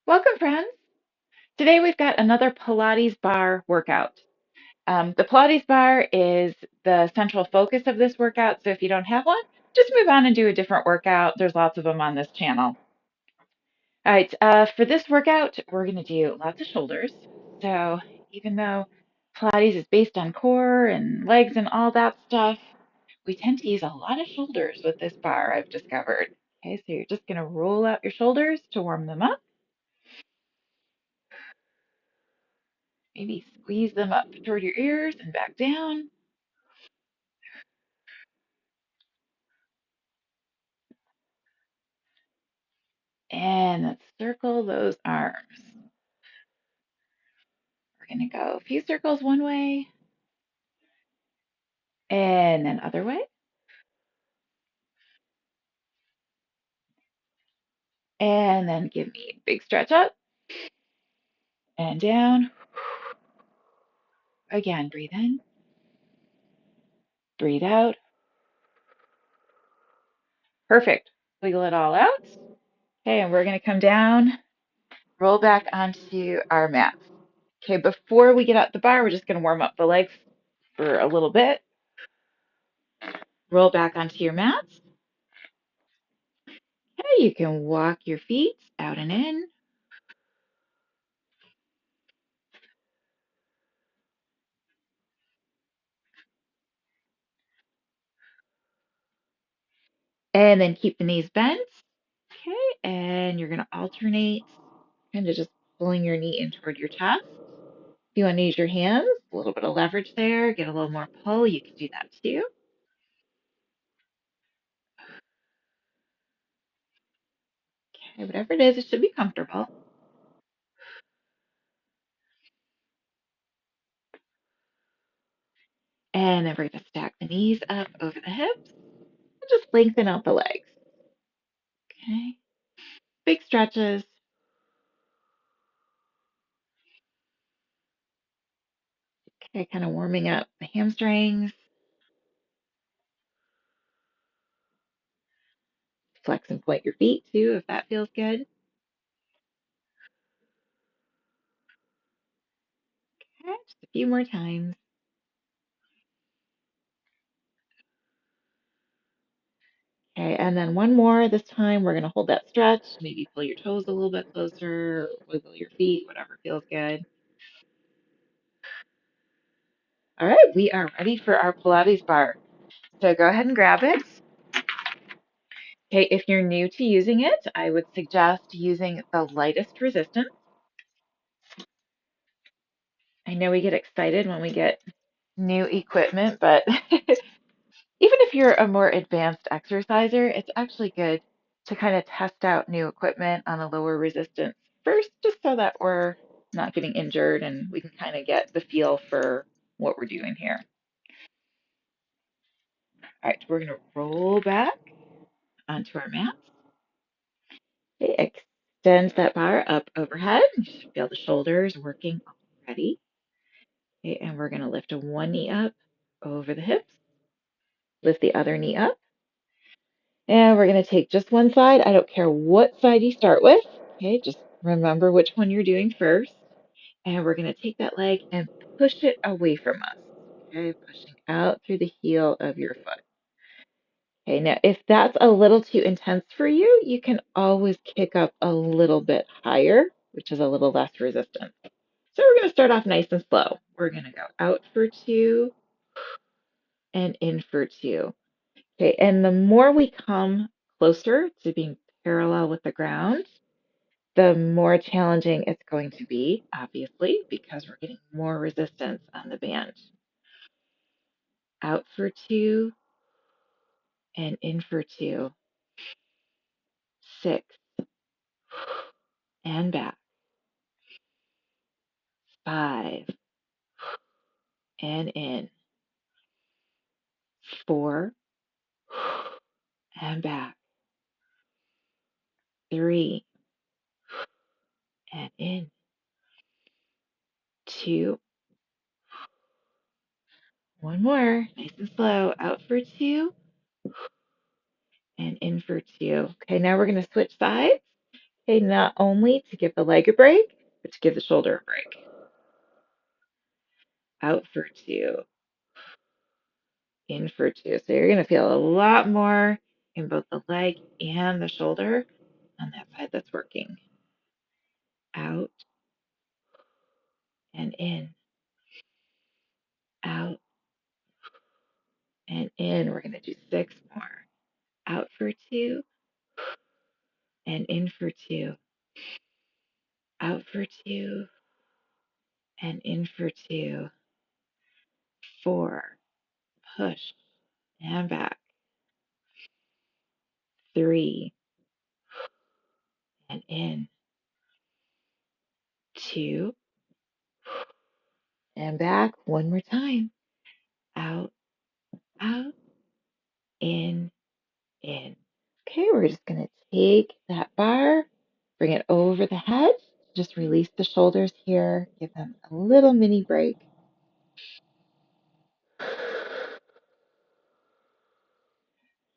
Welcome, friends. Today we've got another Pilates bar workout. The Pilates bar is the central focus of this workout, so if you don't have one, just move on and do a different workout. There's lots of them on this channel. All right, for this workout, we're going to do lots of shoulders. So even though Pilates is based on core and legs and all that stuff, we tend to use a lot of shoulders with this bar, I've discovered. Okay, so you're just going to roll out your shoulders to warm them up. Maybe squeeze them up toward your ears and back down. And let's circle those arms. We're going to go a few circles one way and then other way. And then give me a big stretch up and down. Again, breathe in, breathe out. Perfect. Wiggle it all out. Okay, and we're going to come down, roll back onto our mat. Okay, before we get out the bar, we're just going to warm up the legs for a little bit. Roll back onto your mat. Okay, you can walk your feet out and in. And then keep the knees bent. Okay, and you're going to alternate, kind of just pulling your knee in toward your chest. If you want to use your hands, a little bit of leverage there, get a little more pull, you can do that too. Okay, whatever it is, it should be comfortable. And then we're going to stack the knees up over the hips and just lengthen out the legs. Okay, big stretches. Okay, kind of warming up the hamstrings. Flex and point your feet too if that feels good. Okay, just a few more times. Okay, and then one more. This time we're going to hold that stretch. Maybe pull your toes a little bit closer, wiggle your feet, whatever feels good. All right, we are ready for our Pilates bar. So go ahead and grab it. Okay, if you're new to using it, I would suggest using the lightest resistance. I know we get excited when we get new equipment, but even if you're a more advanced exerciser, it's actually good to kind of test out new equipment on a lower resistance first, just so that we're not getting injured and we can kind of get the feel for what we're doing here. All right, we're going to roll back onto our mat. Okay, extend that bar up overhead. You should feel the shoulders working already. Okay, and we're going to lift one knee up over the hips, lift the other knee up. And we're going to take just one side. I don't care what side you start with. Okay, just remember which one you're doing first. And we're going to take that leg and push it away from us. Okay, pushing out through the heel of your foot. Okay, now if that's a little too intense for you, you can always kick up a little bit higher, which is a little less resistance. So we're going to start off nice and slow. We're going to go out for two and in for two. Okay, and the more we come closer to being parallel with the ground, the more challenging it's going to be, obviously, because we're getting more resistance on the band. Out for two and in for two. 6 and back. 5 and in. 4 and back. 3 and in. 2. One more. Nice and slow. Out for two and in for two. Okay, now we're going to switch sides. Okay, not only to give the leg a break, but to give the shoulder a break. Out for 2, in for 2. So you're going to feel a lot more in both the leg and the shoulder on that side that's working. Out and in. Out and in. We're going to do 6 more. Out for 2 and in for 2. Out for 2 and in for 2. 4. Push and back. 3 and in. 2 and back. One more time. Out, out, in, in. Okay, we're just going to take that bar, bring it over the head, just release the shoulders here, give them a little mini break.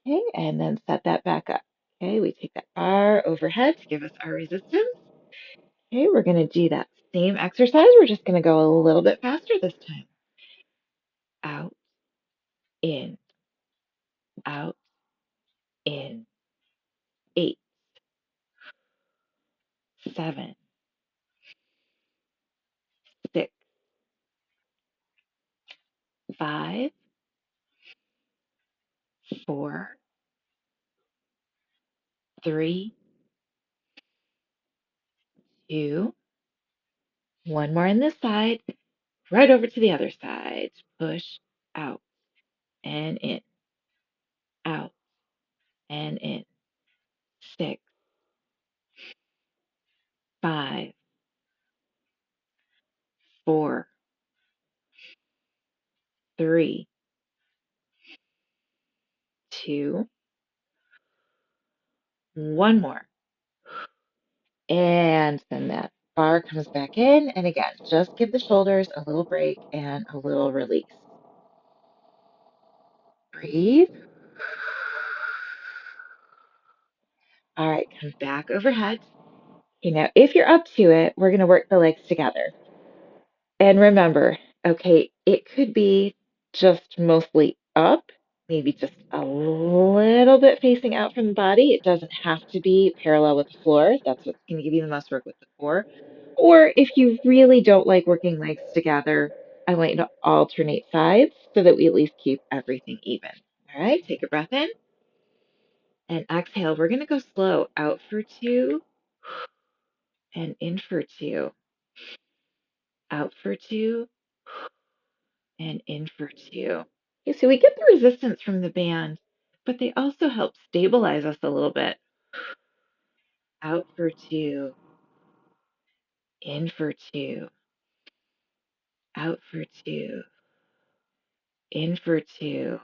Okay, and then set that back up. Okay, we take that bar overhead to give us our resistance. Okay, we're going to do that same exercise. We're just going to go a little bit faster this time. Out, in, out, in. 8, 7, 6, 5, 4, 3, 2. One more on this side. Right over to the other side. Push out and in, out and in. 6, 5, 4, 3, 2. One more. And then that bar comes back in. And again, just give the shoulders a little break and a little release. Breathe. All right, come back overhead. Okay, now if you're up to it, we're going to work the legs together. And remember, okay, it could be just mostly up, maybe just a little bit facing out from the body. It doesn't have to be parallel with the floor. That's what's going to give you the most work with the core. Or if you really don't like working legs together, I want you to alternate sides so that we at least keep everything even. All right, take a breath in and exhale. We're going to go slow. Out for 2 and in for 2. Out for 2 and in for 2. Okay, so we get the resistance from the band, but they also help stabilize us a little bit. Out for 2, in for 2, out for 2, in for 2.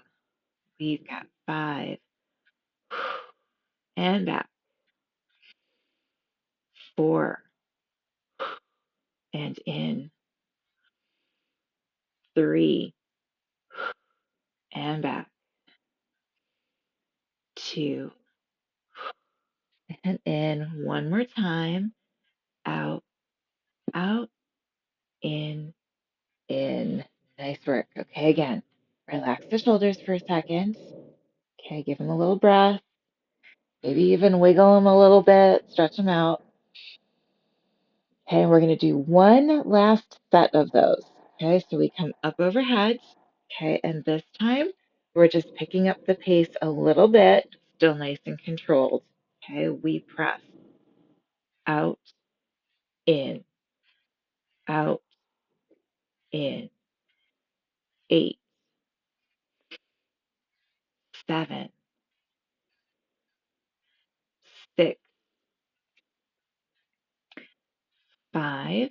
We've got 5, and back. 4, and in. 3, and back. 2, and in. One more time. Out, out, in, in. Nice work. Okay, again, relax the shoulders for a second. Okay, give them a little breath. Maybe even wiggle them a little bit, stretch them out. Okay, and we're going to do one last set of those. Okay, so we come up overhead. Okay, and this time we're just picking up the pace a little bit, still nice and controlled. Okay, we press out, in, out, in. 8, 7, 6, 5,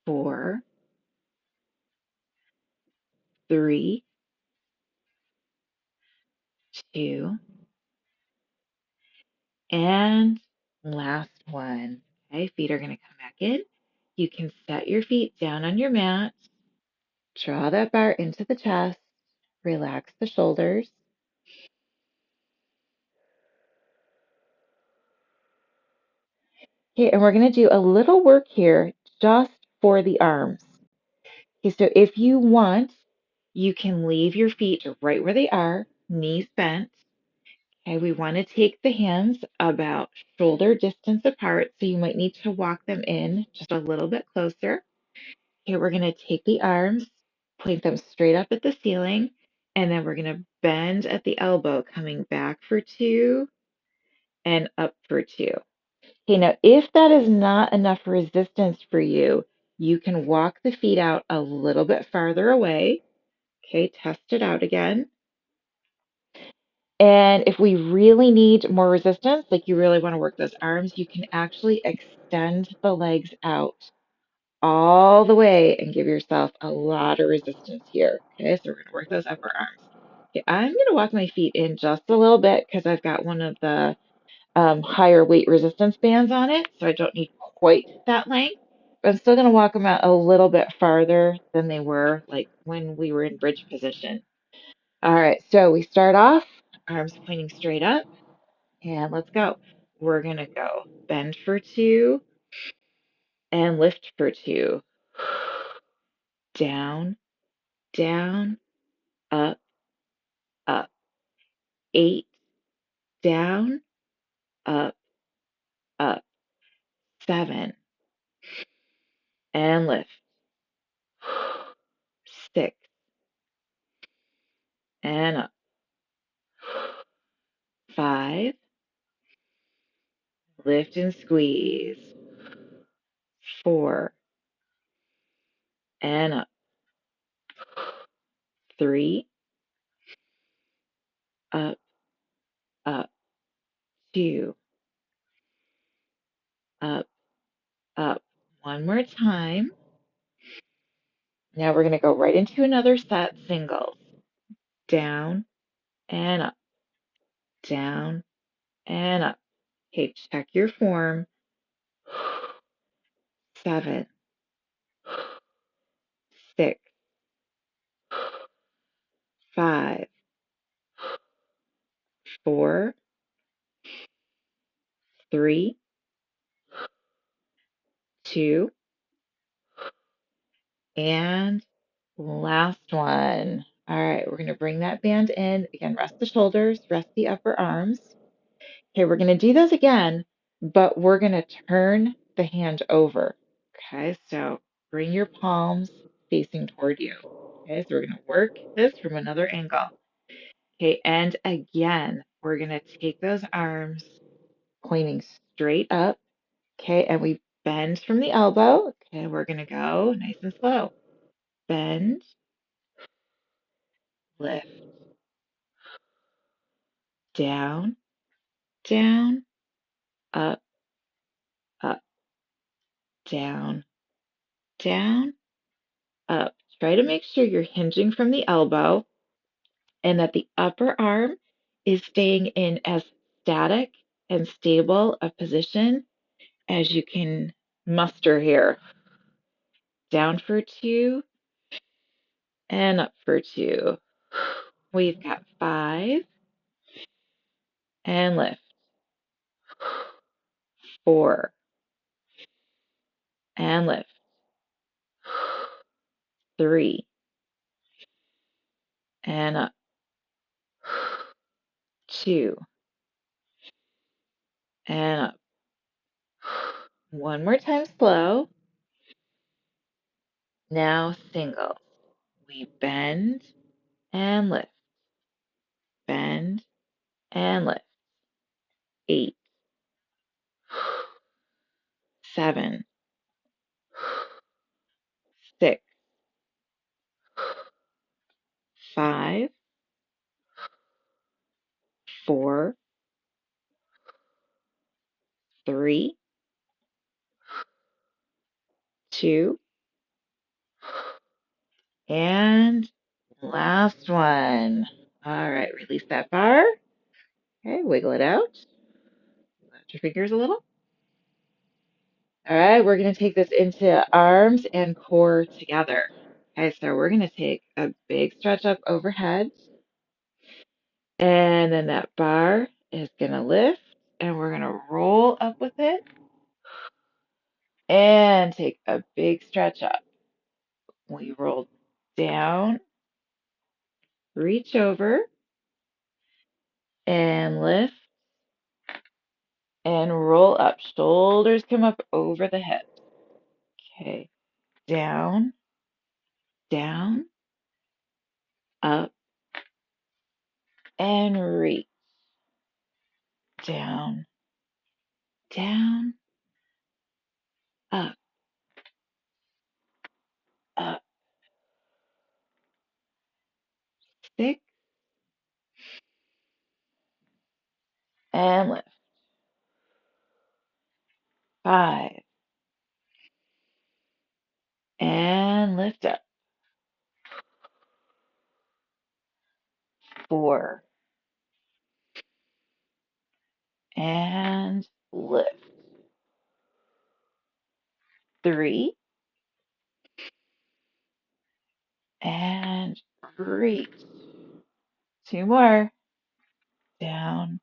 4, 3, 2, and last one. Okay, feet are going to come back in. You can set your feet down on your mat, draw that bar into the chest, relax the shoulders. Okay, and we're going to do a little work here just for the arms. Okay, so if you want, you can leave your feet right where they are, knees bent. Okay, we want to take the hands about shoulder distance apart, so you might need to walk them in just a little bit closer. Okay, we're going to take the arms, point them straight up at the ceiling, and then we're going to bend at the elbow, coming back for two and up for two. Okay, now if that is not enough resistance for you, you can walk the feet out a little bit farther away. Okay, test it out again. And if we really need more resistance, like you really want to work those arms, you can actually extend the legs out all the way and give yourself a lot of resistance here. Okay, so we're going to work those upper arms. Okay, I'm going to walk my feet in just a little bit because I've got one of the higher weight resistance bands on it, so I don't need quite that length. But I'm still going to walk them out a little bit farther than they were like when we were in bridge position. All right, so we start off, arms pointing straight up, and let's go. We're going to go bend for two and lift for two. Down, down, up, up. 8, down, up, up. 7, and lift. 6, and up. 5, lift and squeeze. 4, and up. 3, up, up. 2, up, up. One more time. Now we're going to go right into another set, singles. Down and up, down and up. Okay, check your form. 7, 6, 5, 4, 3, 2, and last one. All right, we're going to bring that band in. Again, rest the shoulders, rest the upper arms. Okay, we're going to do those again, but we're going to turn the hand over. Okay, so bring your palms facing toward you. Okay, so we're going to work this from another angle. Okay, and again, we're going to take those arms pointing straight up. Okay, and we bend from the elbow. Okay, we're going to go nice and slow. Bend, lift, down, down, up, up, down, down, up. Try to make sure you're hinging from the elbow and that the upper arm is staying in as static and stable a position as you can muster here. Down for two and up for two. We've got 5 and lift. 4 and lift. 3 and up. 2 and up. One more time slow. Now single. We bend and lift. Bend and lift. 8, 7, 6, 5, 4, 3, 2, and last one. All right, release that bar. Okay, wiggle it out. Lift your fingers a little. All right, we're going to take this into arms and core together. Okay, so we're going to take a big stretch up overhead, and then that bar is going to lift, and we're going to roll up with it. And take a big stretch up. We roll down, reach over, and lift, and roll up. Shoulders come up over the hips. Okay, down, down, up, and reach. Down, down, up, up. 6, and lift. 5, and lift up. 4, and lift. 3, and reach. 2 more. Down,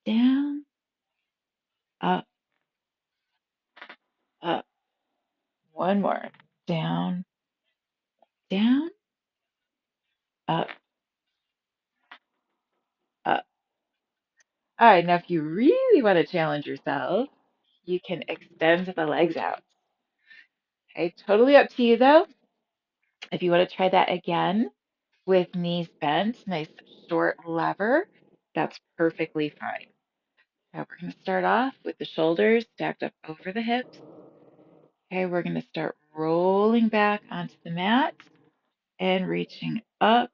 down, up, up. 1 more. Down, down, up, up. All right, now if you really want to challenge yourself, you can extend the legs out. Okay, totally up to you though. If you want to try that again with knees bent, nice short lever, that's perfectly fine. Now we're going to start off with the shoulders stacked up over the hips. Okay, we're going to start rolling back onto the mat and reaching up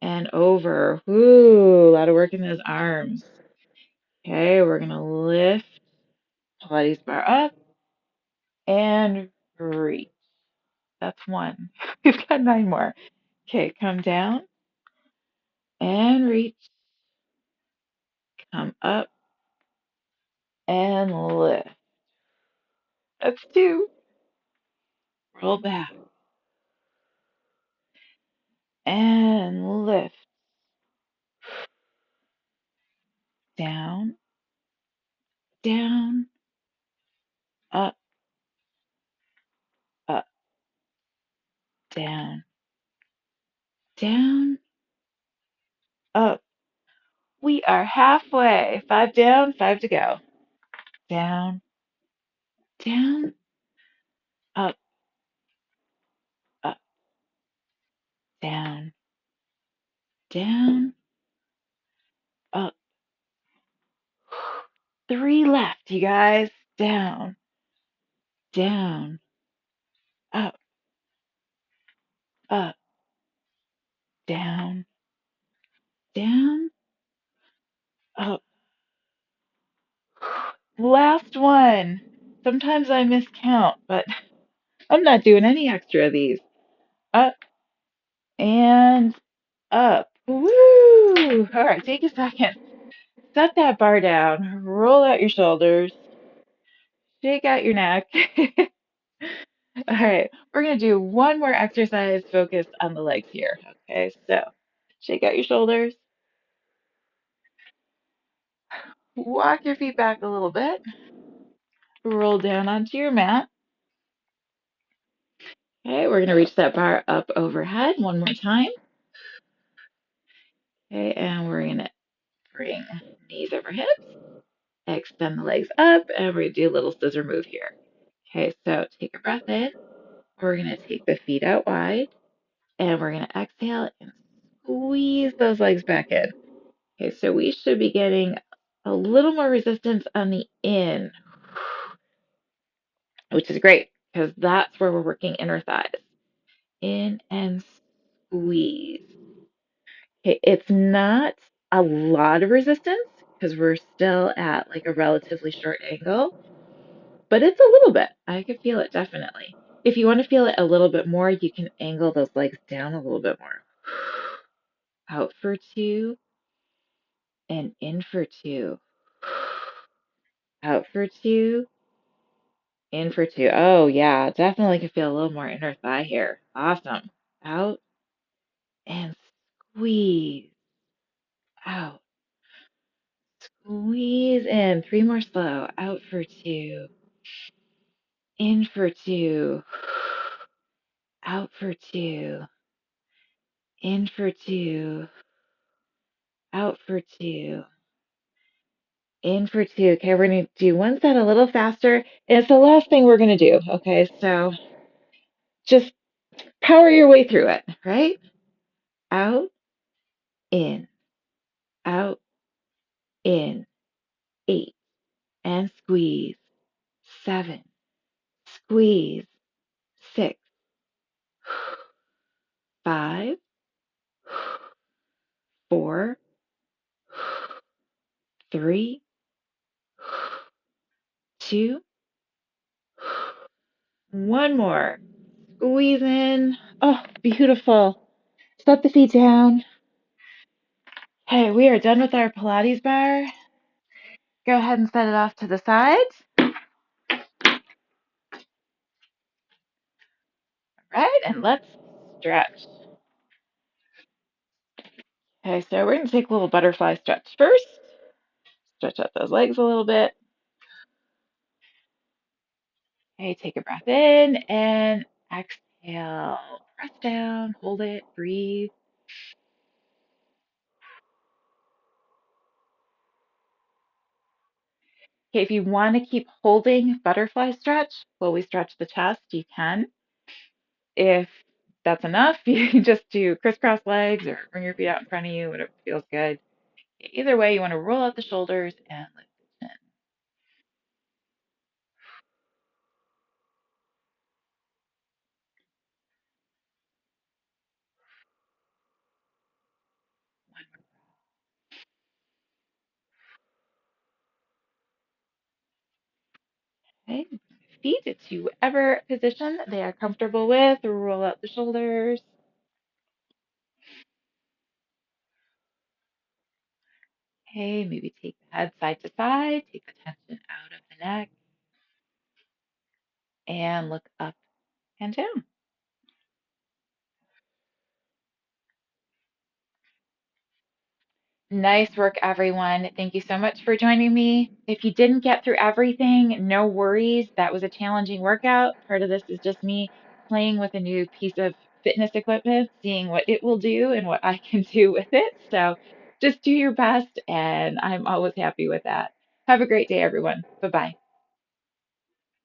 and over. Ooh, a lot of work in those arms. Okay, we're going to lift Pilates bar up and reach. That's 1. We've got 9 more. Okay, come down and reach. Come up and lift. That's 2. Roll back and lift. Down, down, up, up, down, down, up. We are halfway. 5 down, 5 to go. Down, down, up, up, down, down, up. 3 left, you guys. Down, down, up, up, down, down, up. Last one. Sometimes I miscount, but I'm not doing any extra of these. Up and up. Woo! All right, take a second. Set that bar down. Roll out your shoulders. Shake out your neck. All right, we're going to do one more exercise focused on the legs here. Okay, so shake out your shoulders. Walk your feet back a little bit. Roll down onto your mat. Okay, we're going to reach that bar up overhead one more time. Okay, and we're going to bring knees over hips, extend the legs up, and we're going to do a little scissor move here. Okay, so take a breath in. We're going to take the feet out wide, and we're going to exhale and squeeze those legs back in. Okay, so we should be getting a little more resistance on the in, which is great because that's where we're working inner thighs. In and squeeze. Okay, it's not a lot of resistance because we're still at like a relatively short angle, but it's a little bit. I can feel it definitely. If you want to feel it a little bit more, you can angle those legs down a little bit more. Out for 2 and in for 2. Out for 2, in for 2. Oh, yeah, definitely can feel a little more inner thigh here. Awesome. Out and squeeze. Out. Squeeze in. 3 more slow. Out for 2. In for 2, out for 2, in for 2, out for 2, in for 2. Okay, we're going to do one set a little faster. And it's the last thing we're going to do. Okay, so just power your way through it, right? Out, in, out, in. 8, and squeeze. 7, squeeze. 6, 5, 4, 3, 2, one more. Squeeze in. Oh, beautiful. Set the feet down. Hey, we are done with our Pilates bar. Go ahead and set it off to the sides. Right, and let's stretch. Okay, so we're going to take a little butterfly stretch first. Stretch out those legs a little bit. Okay, take a breath in and exhale. Press down, hold it, breathe. Okay, if you want to keep holding butterfly stretch while we stretch the chest, you can. If that's enough, you can just do crisscross legs or bring your feet out in front of you, whatever feels good. Either way, you want to roll out the shoulders and lift the chin. Okay, feet to whatever position they are comfortable with. Roll out the shoulders. Okay, maybe take the head side to side, take the tension out of the neck, and look up and down. Nice work, everyone. Thank you so much for joining me. If you didn't get through everything, no worries. That was a challenging workout. Part of this is just me playing with a new piece of fitness equipment, seeing what it will do and what I can do with it. So just do your best, and I'm always happy with that. Have a great day, everyone. Bye bye.